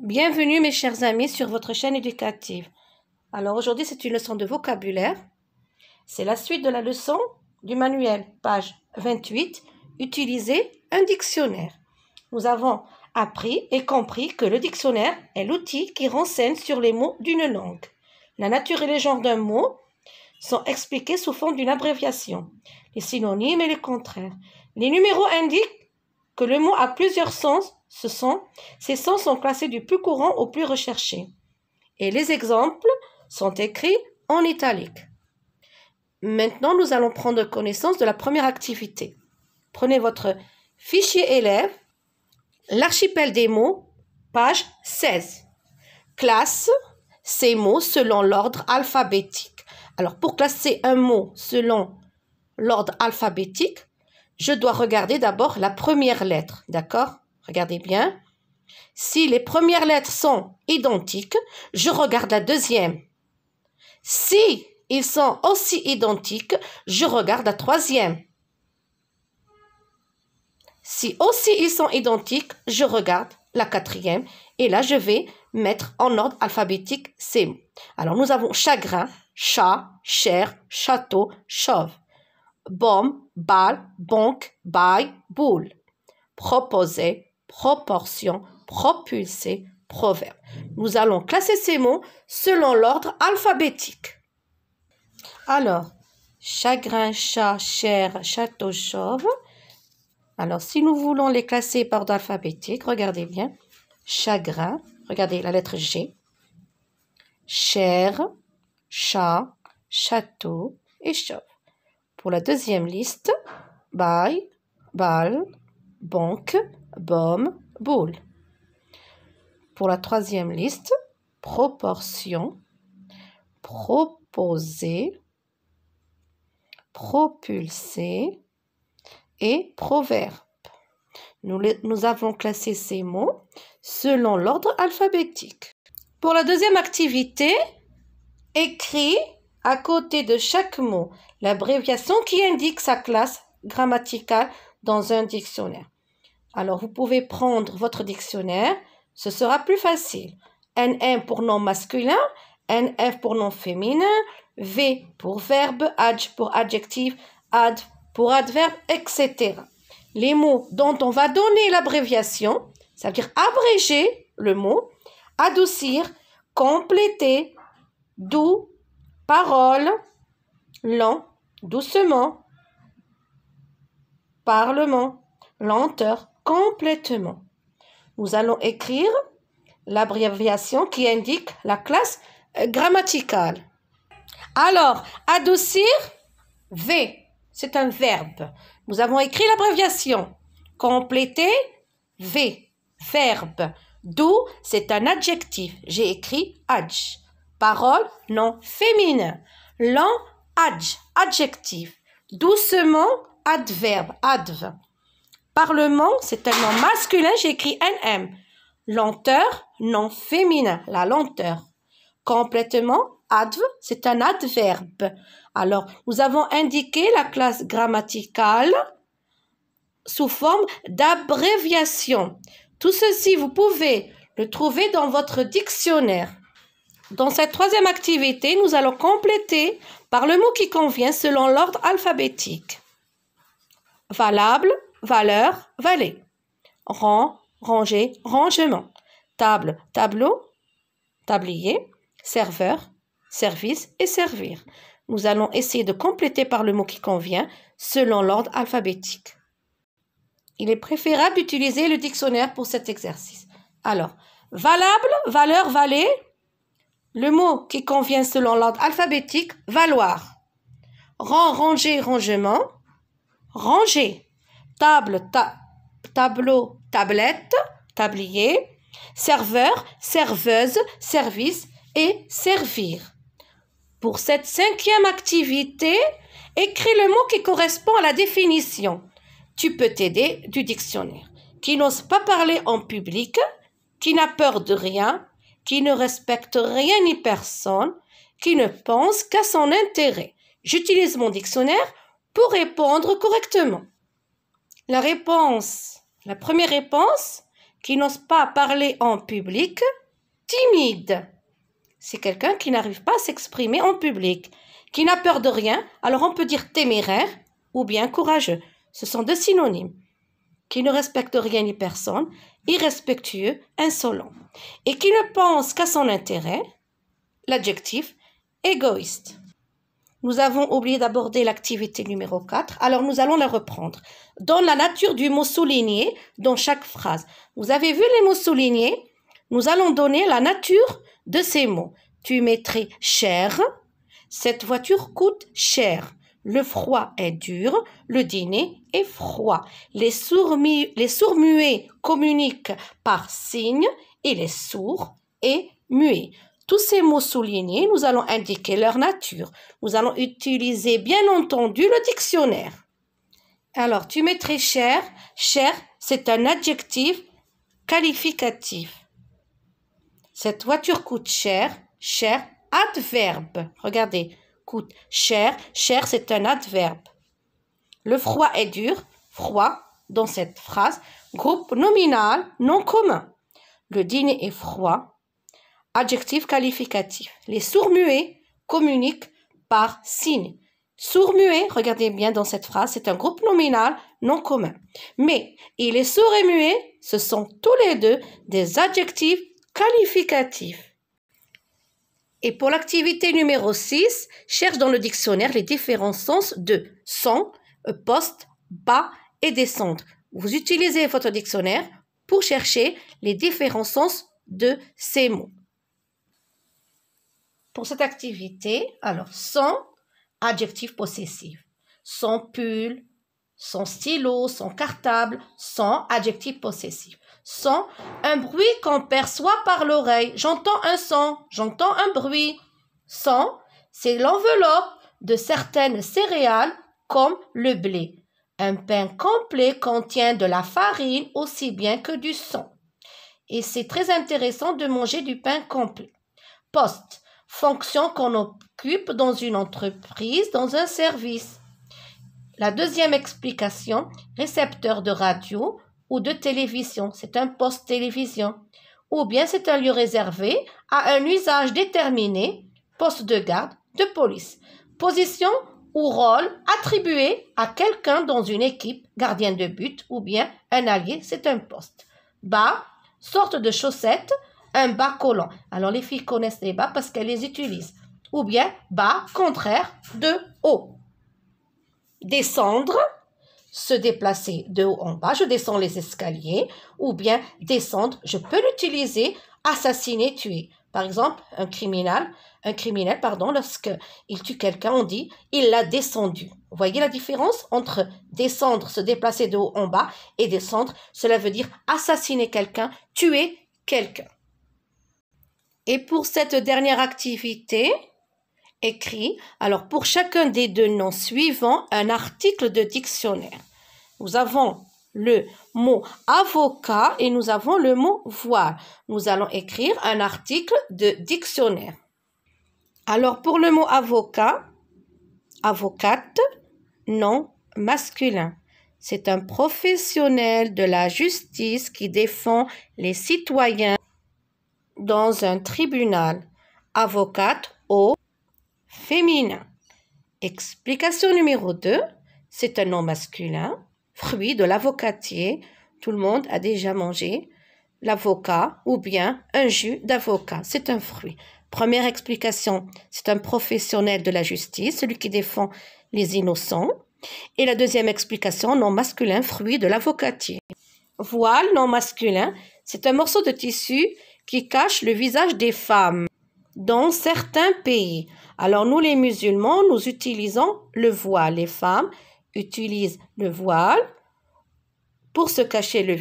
Bienvenue mes chers amis sur votre chaîne éducative. Alors aujourd'hui c'est une leçon de vocabulaire. C'est la suite de la leçon du manuel, page 28, utiliser un dictionnaire. Nous avons appris et compris que le dictionnaire est l'outil qui renseigne sur les mots d'une langue. La nature et les genres d'un mot sont expliqués sous forme d'une abréviation. Les synonymes et les contraires. Les numéros indiquent que le mot a plusieurs sens. Ces sens sont classés du plus courant au plus recherché. Et les exemples sont écrits en italique. Maintenant, nous allons prendre connaissance de la première activité. Prenez votre fichier élève, l'archipel des mots, page 16. Classe ces mots selon l'ordre alphabétique. Alors, pour classer un mot selon l'ordre alphabétique, je dois regarder d'abord la première lettre, d'accord? Regardez bien. Si les premières lettres sont identiques, je regarde la deuxième. Si ils sont aussi identiques, je regarde la troisième. Si aussi ils sont identiques, je regarde la quatrième. Et là, je vais mettre en ordre alphabétique ces mots. Alors, nous avons chagrin, chat, chair, château, chauve. Baume, balle, banque, bail, boule. Proposer, proportion, propulser, proverbe. Nous allons classer ces mots selon l'ordre alphabétique. Alors, chagrin, chat, chair, château, chauve. Alors, si nous voulons les classer par ordre alphabétique, regardez bien. Chagrin, regardez la lettre G. Chair, chat, château et chauve. Pour la deuxième liste, bail, balle, banque, baume, boule. Pour la troisième liste, proportion, proposer, propulser et proverbe. Nous avons classé ces mots selon l'ordre alphabétique. Pour la deuxième activité, écris à côté de chaque mot l'abréviation qui indique sa classe grammaticale dans un dictionnaire. Alors, vous pouvez prendre votre dictionnaire, ce sera plus facile. NM pour nom masculin, NF pour nom féminin, V pour verbe, adj pour adjectif, ad pour adverbe, etc. Les mots dont on va donner l'abréviation, ça veut dire abréger le mot, adoucir, compléter, doux, parole, lent, doucement, parlement, lenteur, complètement. Nous allons écrire l'abréviation qui indique la classe grammaticale. Alors, adoucir, V, c'est un verbe. Nous avons écrit l'abréviation. Compléter, V, verbe. Doux, c'est un adjectif. J'ai écrit adj. Parole, nom féminin. Lent, adj, adjectif. Doucement, adverbe, adv. Parlement, c'est un nom masculin, j'ai écrit NM. Lenteur, nom féminin, la lenteur. Complètement, adv, c'est un adverbe. Alors, nous avons indiqué la classe grammaticale sous forme d'abréviation. Tout ceci, vous pouvez le trouver dans votre dictionnaire. Dans cette troisième activité, nous allons compléter par le mot qui convient selon l'ordre alphabétique. Valable, valeur, valet. Rang, rangée, rangement. Table, tableau, tablier. Serveur, service et servir. Nous allons essayer de compléter par le mot qui convient selon l'ordre alphabétique. Il est préférable d'utiliser le dictionnaire pour cet exercice. Alors, valable, valeur, valet. Le mot qui convient selon l'ordre alphabétique, valoir. Rang, rangée, rangement. Ranger. Table, tableau, tablette, tablier. Serveur, serveuse, service et servir. Pour cette cinquième activité, écris le mot qui correspond à la définition. Tu peux t'aider du dictionnaire. Qui n'ose pas parler en public, qui n'a peur de rien, qui ne respecte rien ni personne, qui ne pense qu'à son intérêt. J'utilise mon dictionnaire pour répondre correctement. La première réponse, qui n'ose pas parler en public. Timide, c'est quelqu'un qui n'arrive pas à s'exprimer en public. Qui n'a peur de rien, alors on peut dire téméraire ou bien courageux. Ce sont deux synonymes. Qui ne respecte rien ni personne, irrespectueux, insolent. Et qui ne pense qu'à son intérêt, l'adjectif égoïste. Nous avons oublié d'aborder l'activité numéro 4, alors nous allons la reprendre. Dans la nature du mot souligné, dans chaque phrase. Vous avez vu les mots soulignés? Nous allons donner la nature de ces mots. Tu mettrais cher, cette voiture coûte cher. Le froid est dur, le dîner est froid. Les sourds-muets communiquent par signes et les sourds et muets. Tous ces mots soulignés, nous allons indiquer leur nature. Nous allons utiliser bien entendu le dictionnaire. Alors, tu mettrais cher. Cher, c'est un adjectif qualificatif. Cette voiture coûte cher. Cher, adverbe. Regardez. Coûte cher, cher c'est un adverbe. Le froid est dur, froid dans cette phrase, groupe nominal non commun. Le dîner est froid, adjectif qualificatif. Les sourds-muets communiquent par signe. Sourds-muets, regardez bien dans cette phrase, c'est un groupe nominal non commun. Mais il est sourd et muet, ce sont tous les deux des adjectifs qualificatifs. Et pour l'activité numéro 6, cherche dans le dictionnaire les différents sens de son, poste, bas et descendre. Vous utilisez votre dictionnaire pour chercher les différents sens de ces mots. Pour cette activité, alors son, adjectif possessif. Son pull, son stylo, son cartable, son, adjectif possessif. Son, un bruit qu'on perçoit par l'oreille. J'entends un son, j'entends un bruit. Son, c'est l'enveloppe de certaines céréales comme le blé. Un pain complet contient de la farine aussi bien que du son. Et c'est très intéressant de manger du pain complet. Poste, fonction qu'on occupe dans une entreprise, dans un service. La deuxième explication, récepteur de radio ou de télévision, c'est un poste télévision. Ou bien c'est un lieu réservé à un usage déterminé, poste de garde, de police. Position ou rôle attribué à quelqu'un dans une équipe, gardien de but ou bien un allié, c'est un poste. Bas, sorte de chaussette, un bas collant. Alors les filles connaissent les bas parce qu'elles les utilisent. Ou bien bas, contraire de haut. Descendre, se déplacer de haut en bas, je descends les escaliers, ou bien descendre, je peux l'utiliser, assassiner, tuer. Par exemple, un criminel, lorsqu'il tue quelqu'un, on dit « il l'a descendu ». Vous voyez la différence entre descendre, se déplacer de haut en bas, et descendre, cela veut dire assassiner quelqu'un, tuer quelqu'un. Et pour cette dernière activité, écrit, alors pour chacun des deux noms suivants, un article de dictionnaire. Nous avons le mot avocat et nous avons le mot voile. Nous allons écrire un article de dictionnaire. Alors pour le mot avocat, avocate, nom masculin. C'est un professionnel de la justice qui défend les citoyens dans un tribunal. Avocate au féminin. Explication numéro 2, c'est un nom masculin, fruit de l'avocatier, tout le monde a déjà mangé l'avocat ou bien un jus d'avocat, c'est un fruit. Première explication, c'est un professionnel de la justice, celui qui défend les innocents. Et la deuxième explication, nom masculin, fruit de l'avocatier. Voile, nom masculin, c'est un morceau de tissu qui cache le visage des femmes dans certains pays. Alors nous les musulmans, nous utilisons le voile. Les femmes utilisent le voile pour se cacher le visage.